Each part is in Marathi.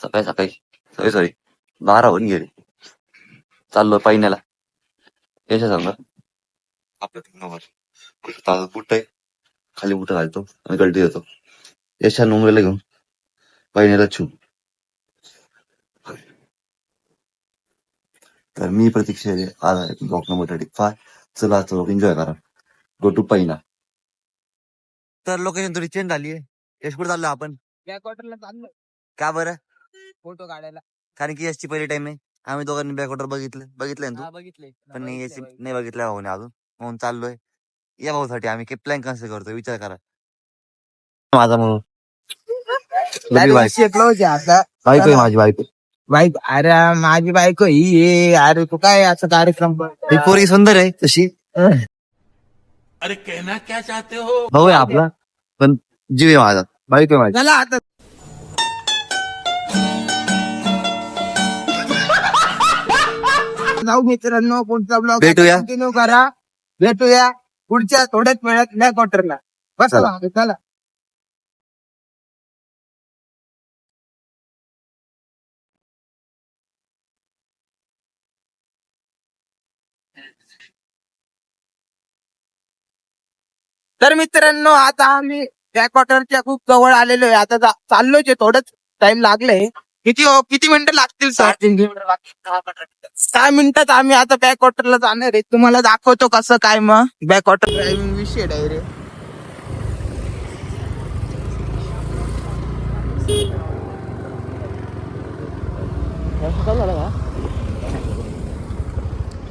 सकाळी सकाळी सॉरी सॉरी 12 होऊन गेले. चाललो पैण्याला याच्या सांगा आपलं बुट आहे, खाली बुट घालतो आणि गलटी देतो. यशा मुंबईला घेऊन पैण्याला छू. तर मी प्रतीक्षा आज आहे ब्लॉक नंबर 35. चला चला एन्जॉय करा. गो टू पैना. तर लोकेशन थोडी चेंज झाली आहे. यश कुठे चाललो आपण? बॅकवॉटरला चाललो. का बरं? फोटो काढायला. कारण की यशची पहिली टाइम आहे. आम्ही दोघांनी बॅकवॉटर बघितलंय ना तू? बघितले. पण नाही बघितलं भाऊने अजून, म्हणून चाललोय. या भाऊसाठी आम्ही काही प्लॅन कॅन्सल करतो, विचार करा. माझा म्हणून बायको आहे माझी बायको. बाईक अरे माझी बायको ही आहे. अरे तू काय असं कार्यक्रम ही पोरगी सुंदर आहे तशी. अरे कहना क्या चाहते हो? भाऊ आहे आपला, पण जीव आहे माझा. बायको आहे माझी. चला आता जाऊ मित्रांनो, पुढचा ब्लॉग भेटूया. कंटिन्यू करा. भेटूया पुढच्या थोड्याच वेळात बॅकवॉटरला. बस चला. तर मित्रांनो, आता आम्ही बॅकवॉटरच्या खूप जवळ आलेलो आहे. आता चाललोच आहे, थोडंच टाइम लागलंय. किती मिनिटं लागतील सर? 6 मिनिटात आम्ही आता बॅकवॉटरला जाणार आहे. तुम्हाला दाखवतो कसं काय मग बॅकवॉटर ड्रायव्हिंग विषय डायरेक्ट.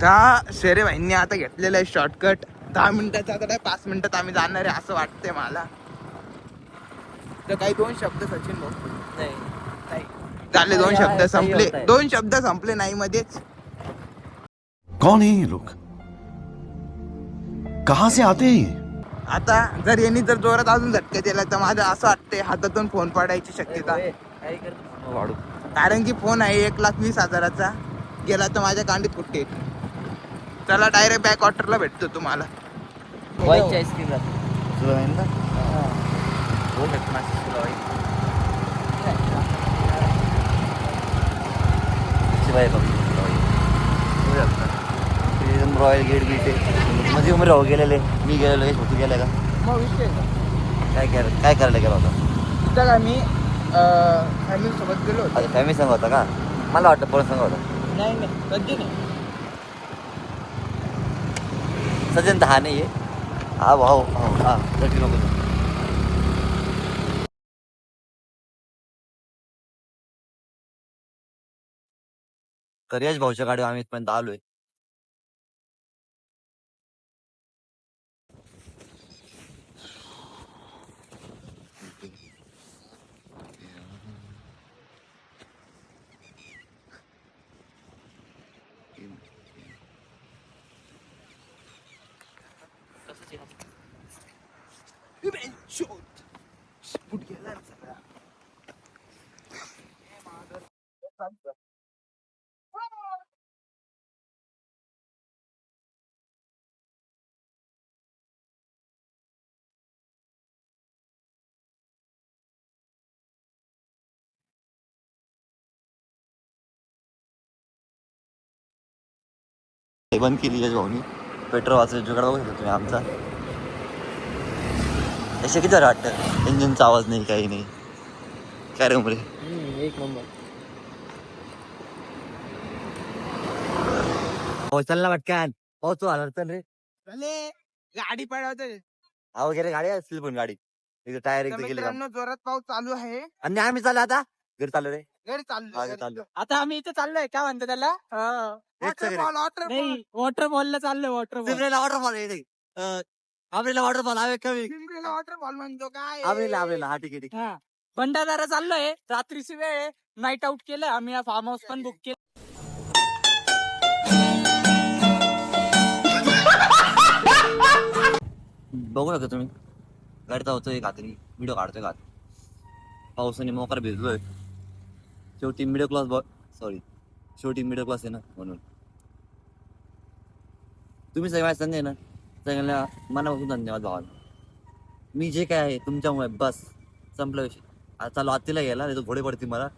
त्या शेरे भाईंनी आता घेतलेला आहे शॉर्टकट. 10 मिनिटाचा आता काय 5 मिनिटात आम्ही जाणार आहे असं वाटतंय मला. तर काही 2 शब्द सचिन भाऊ झाले. 2 शब्द संपले. 2 शब्द संपले नाही मध्येच. कौन है ये लोग? कहां से आते हैं? आता जर यांनी जर जोरात अजून झटका दिला तर माझं असं वाटतंय हातातून फोन पडायची शक्यता. कारण की फोन आहे 1,20,000चा. गेला तर माझ्या कांडीत कुठे. चला डायरेक्ट बॅकवॉटरला भेटतो तुम्हाला. रॉयल गेट बीट आहे. मध्ये उमरे हो गेलेले, मी गेलेलो. यश तू गेलाय का? मग विषय काय करायला गेला होता? तिथं का मी फॅमिली सोबत गेलो होतो. फॅमिली संघ होता का? मला वाटतं पोरं संघ होता. नाही कधी नाही. सजन तर हा नाही आहे. हा भाऊ हा गटी नको. तर यश भाऊच्या गाडीवर आम्ही इथपर्यंत आलोय. बंद केली यश भाऊनी. पेट्रोल वाचलं जुगाड बघू शकता तुम्ही आमचा. असे किती वाटतं, इंजिनचा आवाज नाही काही नाही. काय रे उमरे? एक नंबर. चल ना पटकन. पाऊस तू आला चल रे. गाडी पळवते. हा वगैरे गाडी असतील पण गाडी टायर एकदा गेले. मित्रांनो, जोरात पाऊस चालू आहे. आणि आम्ही चाललो आता घरी चाललो रे. घरी चाललो. चाललो. आता आम्ही इथे चाललोय. काय म्हणतो त्याला? वॉटरफॉलला चाललोय. वॉटरफॉल आपल्याला वॉटरफॉल हवे कमी. वॉटरफॉल म्हणतो काय? आपल्याला हा ठीक आहे. भंडारदरा चाललोय. रात्रीची वेळ आहे. नाईट आउट केलं आम्ही. फार्म हाऊस पण बुक केलं. बघू नका तुम्ही गाडी धावतोय घातली. व्हिडिओ काढतोय घात. पावसाने मोकार भिजलोय. शेवटी मिडल क्लास आहे ना, म्हणून तुम्ही सगळ्या संधी आहे ना, सगळ्यांना मनापासून धन्यवाद भावाला. मी जे काय आहे तुमच्यामुळे, बस संपला विषय. आता चालू आत्तीला गेला नाही तो घोडे पडते मला.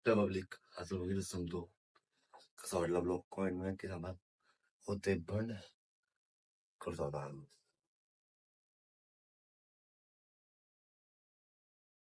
तर पब्लिक असं वगैरे सांगतो कसा वाटला ब्लॉग कॉमेंट मध्ये नक्की सांगा होते पण करतो आता